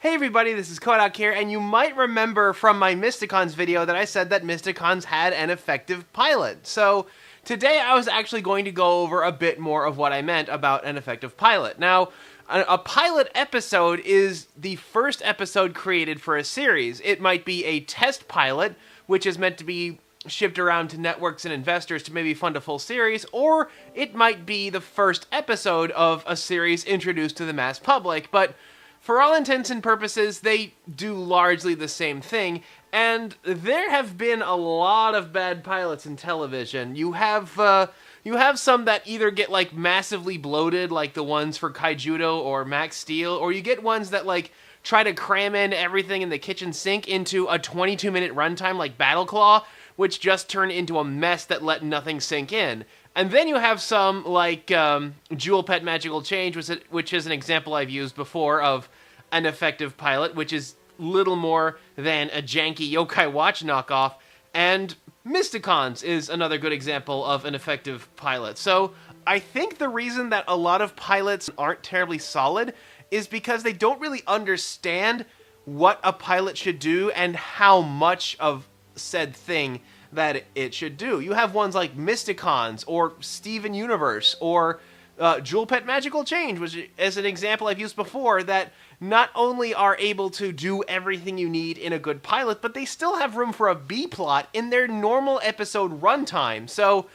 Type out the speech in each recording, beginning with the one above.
Hey everybody, this is Kodak here, and you might remember from my Mysticons video that I said that Mysticons had an effective pilot. So today I was actually going to go over a bit more of what I meant about an effective pilot. Now, a pilot episode is the first episode created for a series. It might be a test pilot, which is meant to be shipped around to networks and investors to maybe fund a full series, or it might be the first episode of a series introduced to the mass public, but for all intents and purposes, they do largely the same thing, and there have been a lot of bad pilots in television. You have some that either get, like, massively bloated, like the ones for Kaijudo or Max Steel, or you get ones that, like, try to cram in everything in the kitchen sink into a 22-minute runtime like Battle Claw, which just turned into a mess that let nothing sink in. And then you have some, like, Jewel Pet Magical Change, which is an example I've used before of an effective pilot, which is little more than a janky Yokai Watch knockoff, and Mysticons is another good example of an effective pilot. So I think the reason that a lot of pilots aren't terribly solid is because they don't really understand what a pilot should do and how much of said thing that it should do. You have ones like Mysticons, or Steven Universe, or Jewel Pet Magical Change, which is an example I've used before, that not only are able to do everything you need in a good pilot, but they still have room for a B-plot in their normal episode runtime. So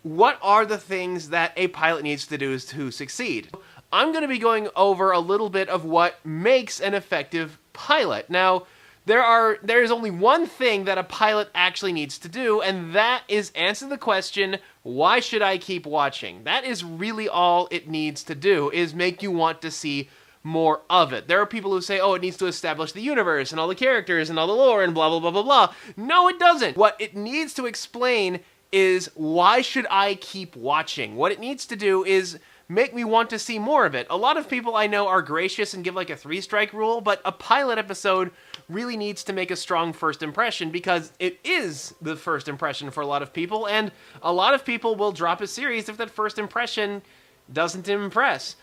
what are the things that a pilot needs to do to succeed? I'm going to be going over a little bit of what makes an effective pilot. Now, there is only one thing that a pilot actually needs to do, and that is answer the question, why should I keep watching? That is really all it needs to do, is make you want to see more of it. There are people who say, oh, it needs to establish the universe and all the characters and all the lore and blah, blah, blah, blah, blah. No, it doesn't. What it needs to explain is, why should I keep watching? What it needs to do is make me want to see more of it. A lot of people I know are gracious and give like a 3-strike rule, but a pilot episode really needs to make a strong first impression, because it is the first impression for a lot of people, and a lot of people will drop a series if that first impression doesn't impress.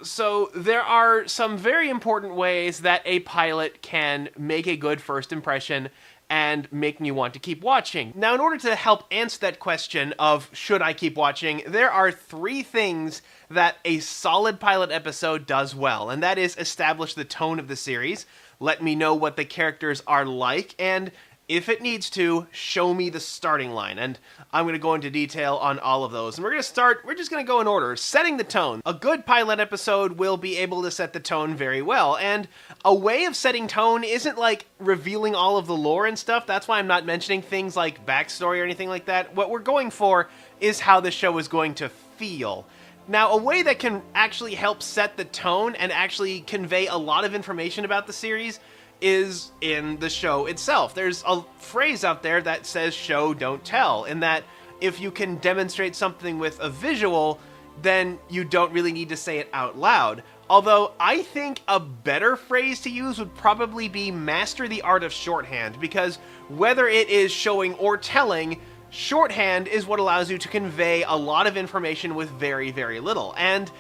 So there are some very important ways that a pilot can make a good first impression and make me want to keep watching. Now, in order to help answer that question of should I keep watching, there are 3 things that a solid pilot episode does well, and that is establish the tone of the series, let me know what the characters are like, and if it needs to, show me the starting line. And I'm going to go into detail on all of those. And we're just going to go in order. Setting the tone. A good pilot episode will be able to set the tone very well. And a way of setting tone isn't like revealing all of the lore and stuff. That's why I'm not mentioning things like backstory or anything like that. What we're going for is how the show is going to feel. Now, a way that can actually help set the tone and actually convey a lot of information about the series is in the show itself. There's a phrase out there that says show, don't tell, in that if you can demonstrate something with a visual, then you don't really need to say it out loud. Although I think a better phrase to use would probably be master the art of shorthand, because whether it is showing or telling, shorthand is what allows you to convey a lot of information with very, very little. And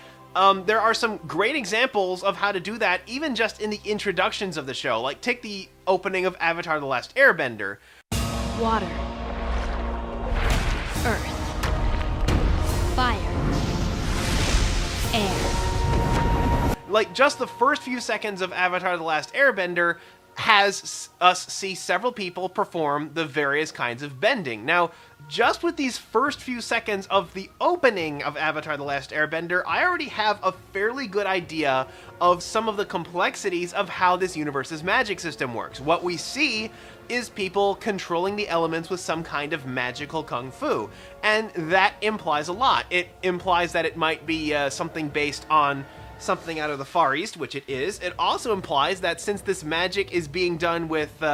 there are some great examples of how to do that, even just in the introductions of the show. Like, take the opening of Avatar: The Last Airbender. Water. Earth. Fire. Air. Like, just the first few seconds of Avatar: The Last Airbender has us see several people perform the various kinds of bending. Now, just with these first few seconds of the opening of Avatar: The Last Airbender, I already have a fairly good idea of some of the complexities of how this universe's magic system works. What we see is people controlling the elements with some kind of magical kung fu, and that implies a lot. It implies that it might be something based on something out of the Far East, which it is. It also implies that since this magic is being done with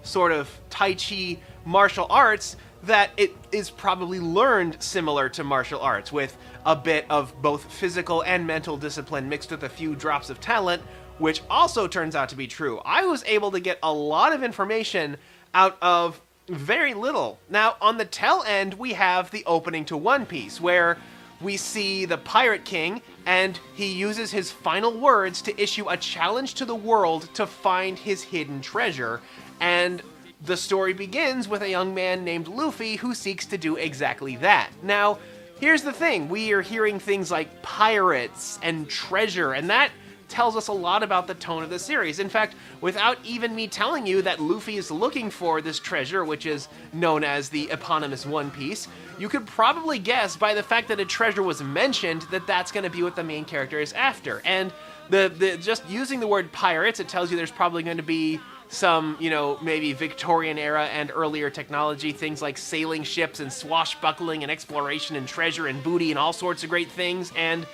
sort of Tai Chi martial arts, that it is probably learned similar to martial arts, with a bit of both physical and mental discipline mixed with a few drops of talent, which also turns out to be true. I was able to get a lot of information out of very little. Now, on the tell end, we have the opening to One Piece, where we see the Pirate King, and he uses his final words to issue a challenge to the world to find his hidden treasure. And the story begins with a young man named Luffy who seeks to do exactly that. Now, here's the thing. We are hearing things like pirates and treasure, and that tells us a lot about the tone of the series. In fact, without even me telling you that Luffy is looking for this treasure, which is known as the eponymous One Piece, you could probably guess by the fact that a treasure was mentioned that that's going to be what the main character is after. And the just using the word pirates, it tells you there's probably going to be some, maybe Victorian era and earlier technology, things like sailing ships and swashbuckling and exploration and treasure and booty and all sorts of great things. And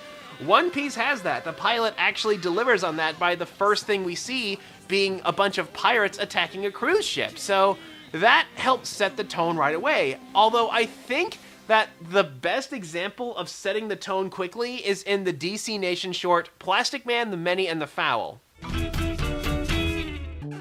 One Piece has that. The pilot actually delivers on that by the first thing we see being a bunch of pirates attacking a cruise ship. So that helps set the tone right away. Although I think that the best example of setting the tone quickly is in the DC Nation short Plastic Man, the Many, and the Foul.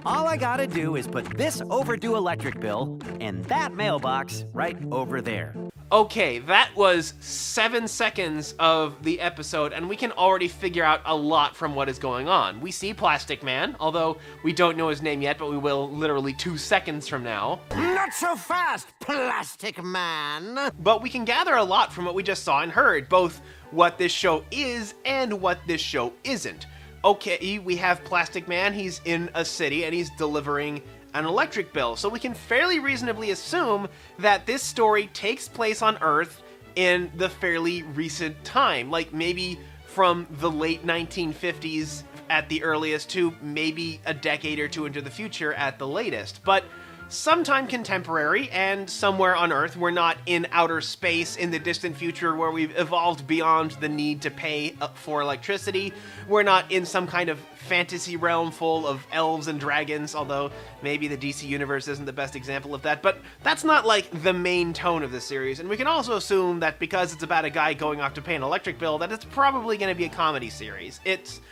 All I gotta do is put this overdue electric bill in that mailbox right over there. Okay, that was 7 seconds of the episode, and we can already figure out a lot from what is going on. We see Plastic Man, although we don't know his name yet, but we will literally 2 seconds from now. Not so fast, Plastic Man! But we can gather a lot from what we just saw and heard, both what this show is and what this show isn't. Okay, we have Plastic Man, he's in a city, and he's delivering an electric bill, so we can fairly reasonably assume that this story takes place on Earth in the fairly recent time, like maybe from the late 1950s at the earliest to maybe a decade or two into the future at the latest. But sometime contemporary and somewhere on Earth. We're not in outer space in the distant future where we've evolved beyond the need to pay for electricity. We're not in some kind of fantasy realm full of elves and dragons, although maybe the DC universe isn't the best example of that, but that's not like the main tone of the series. And we can also assume that because it's about a guy going off to pay an electric bill, that it's probably going to be a comedy series. It's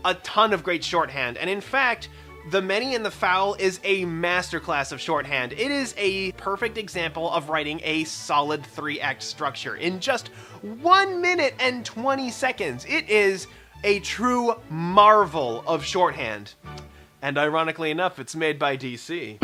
a ton of great shorthand, and in fact, The Many and the Foul is a masterclass of shorthand. It is a perfect example of writing a solid 3-act structure in just 1 minute and 20 seconds. It is a true marvel of shorthand. And ironically enough, it's made by DC.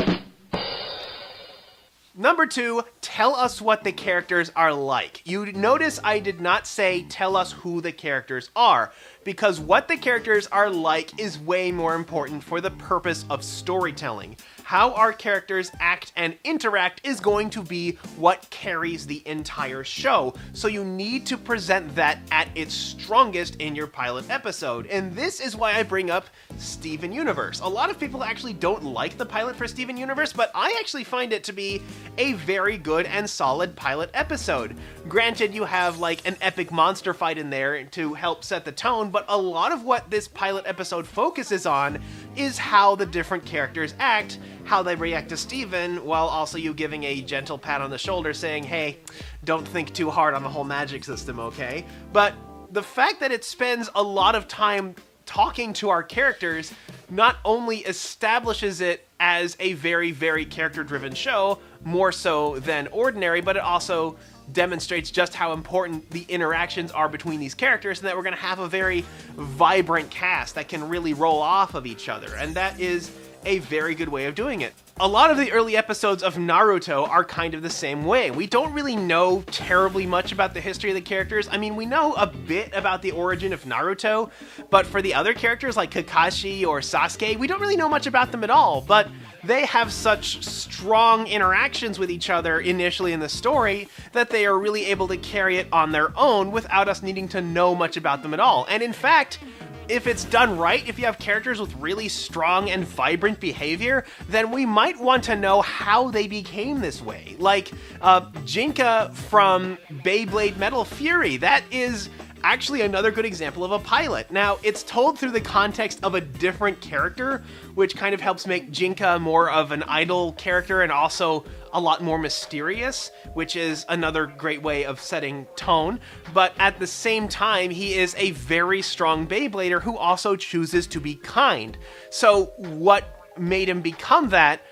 Number 2, tell us what the characters are like. You notice I did not say tell us who the characters are, because what the characters are like is way more important for the purpose of storytelling. How our characters act and interact is going to be what carries the entire show, so you need to present that at its strongest in your pilot episode. And this is why I bring up Steven Universe. A lot of people actually don't like the pilot for Steven Universe, but I actually find it to be a very good and solid pilot episode. Granted, you have like an epic monster fight in there to help set the tone, but a lot of what this pilot episode focuses on is how the different characters act, how they react to Steven, while also you giving a gentle pat on the shoulder saying, hey, don't think too hard on the whole magic system, okay? But the fact that it spends a lot of time talking to our characters not only establishes it as a very, very character-driven show, more so than ordinary, but it also demonstrates just how important the interactions are between these characters, and that we're going to have a very vibrant cast that can really roll off of each other, and that is a very good way of doing it. A lot of the early episodes of Naruto are kind of the same way. We don't really know terribly much about the history of the characters. I mean, we know a bit about the origin of Naruto, but for the other characters like Kakashi or Sasuke, we don't really know much about them at all, but they have such strong interactions with each other initially in the story that they are really able to carry it on their own without us needing to know much about them at all. And in fact, if it's done right, if you have characters with really strong and vibrant behavior, then we might want to know how they became this way. Like Jinka from Beyblade Metal Fury. That is actually another good example of a pilot. Now, it's told through the context of a different character, which kind of helps make Jinka more of an idol character and also a lot more mysterious, which is another great way of setting tone. But at the same time, he is a very strong Beyblader who also chooses to be kind. So what made him become that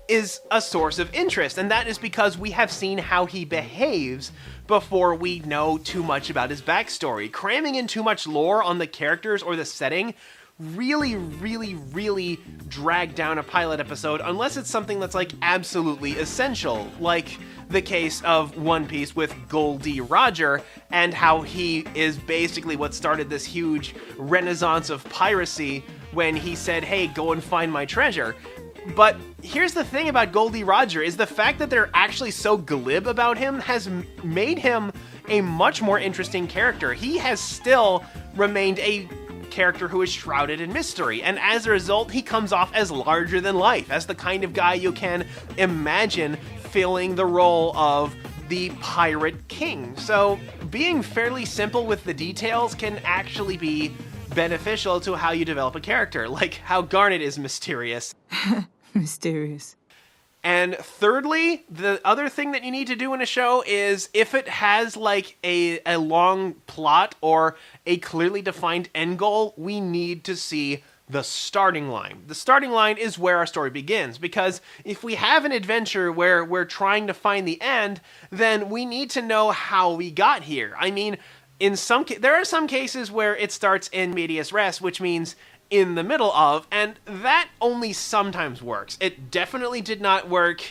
is a source of interest, and that is because we have seen how he behaves before we know too much about his backstory. Cramming in too much lore on the characters or the setting really drag down a pilot episode unless it's something that's like absolutely essential, like the case of One Piece with Goldie Roger and how he is basically what started this huge renaissance of piracy when he said, hey, go and find my treasure. But here's the thing about Goldie Roger is the fact that they're actually so glib about him has made him a much more interesting character. He has still remained a character who is shrouded in mystery, and as a result, he comes off as larger than life, as the kind of guy you can imagine filling the role of the pirate king. So being fairly simple with the details can actually be beneficial to how you develop a character, like how Garnet is mysterious. Mysterious. And thirdly, the other thing that you need to do in a show is if it has like a long plot or a clearly defined end goal, we need to see the starting line. The starting line is where our story begins, because if we have an adventure where we're trying to find the end, then we need to know how we got here. I mean, there are some cases where it starts in medias res, which means in the middle of, and that only sometimes works. It definitely did not work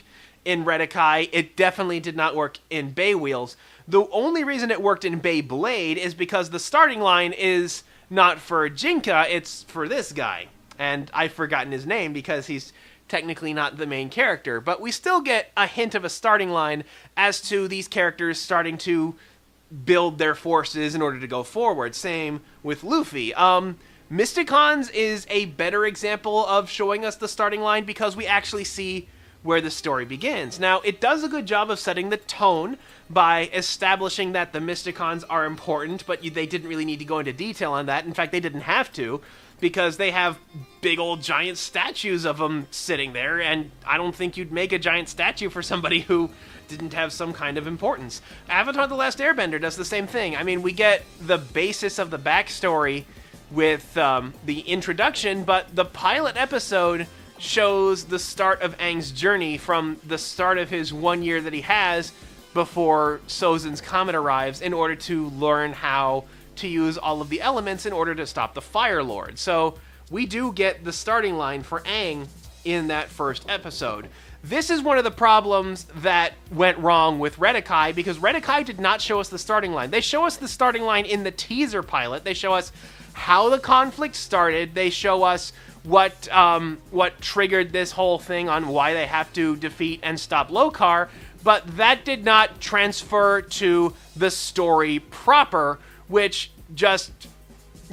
in Redakai. It definitely did not work in Bay Wheels. The only reason it worked in Beyblade is because the starting line is not for Jinka, it's for this guy. And I've forgotten his name because he's technically not the main character, but we still get a hint of a starting line as to these characters starting to build their forces in order to go forward. Same with Luffy. Mysticons is a better example of showing us the starting line because we actually see where the story begins. Now, it does a good job of setting the tone by establishing that the Mysticons are important, but they didn't really need to go into detail on that. In fact, they didn't have to, because they have big old giant statues of them sitting there, and I don't think you'd make a giant statue for somebody who didn't have some kind of importance. Avatar: The Last Airbender does the same thing. I mean, we get the basis of the backstory with the introduction, but the pilot episode shows the start of Aang's journey from the start of his 1 year that he has before Sozin's comet arrives in order to learn how to use all of the elements in order to stop the Fire Lord. So we do get the starting line for Aang in that first episode. This is one of the problems that went wrong with Redakai, because Redakai did not show us the starting line. They show us the starting line in the teaser pilot. They show us how the conflict started. They show us what triggered this whole thing on why they have to defeat and stop Lokar, but that did not transfer to the story proper, which just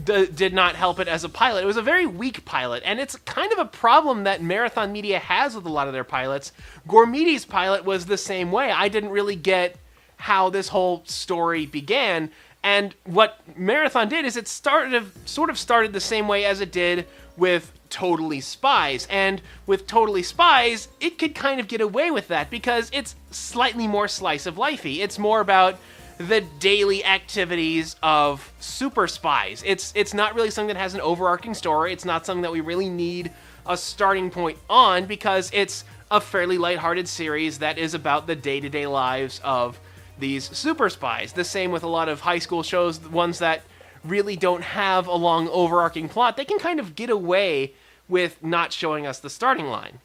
did not help it as a pilot. It was a very weak pilot, and it's kind of a problem that Marathon Media has with a lot of their pilots. Gormiti's pilot was the same way. I didn't really get how this whole story began, and what Marathon did is it sort of started the same way as it did with Totally Spies. And with Totally Spies, it could kind of get away with that because it's slightly more slice of lifey. It's more about the daily activities of super spies. It's not really something that has an overarching story. It's not something that we really need a starting point on, because it's a fairly lighthearted series that is about the day-to-day lives of these super spies. The same with a lot of high school shows, the ones that really don't have a long overarching plot. They can kind of get away with not showing us the starting line.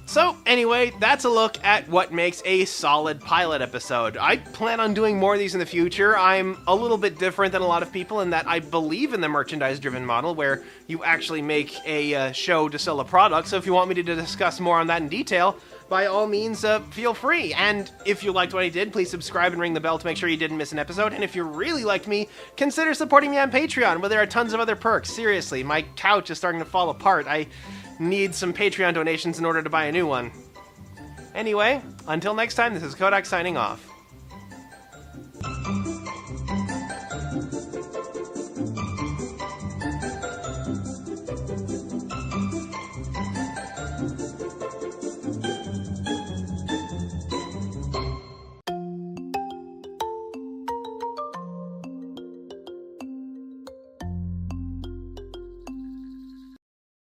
So anyway, that's a look at what makes a solid pilot episode. I plan on doing more of these in the future. I'm a little bit different than a lot of people in that I believe in the merchandise-driven model, where you actually make a show to sell a product. So if you want me to discuss more on that in detail, by all means, feel free. And if you liked what I did, please subscribe and ring the bell to make sure you didn't miss an episode. And if you really liked me, consider supporting me on Patreon, where there are tons of other perks. Seriously, my couch is starting to fall apart. I need some Patreon donations in order to buy a new one. Anyway, until next time, this is Kodak signing off.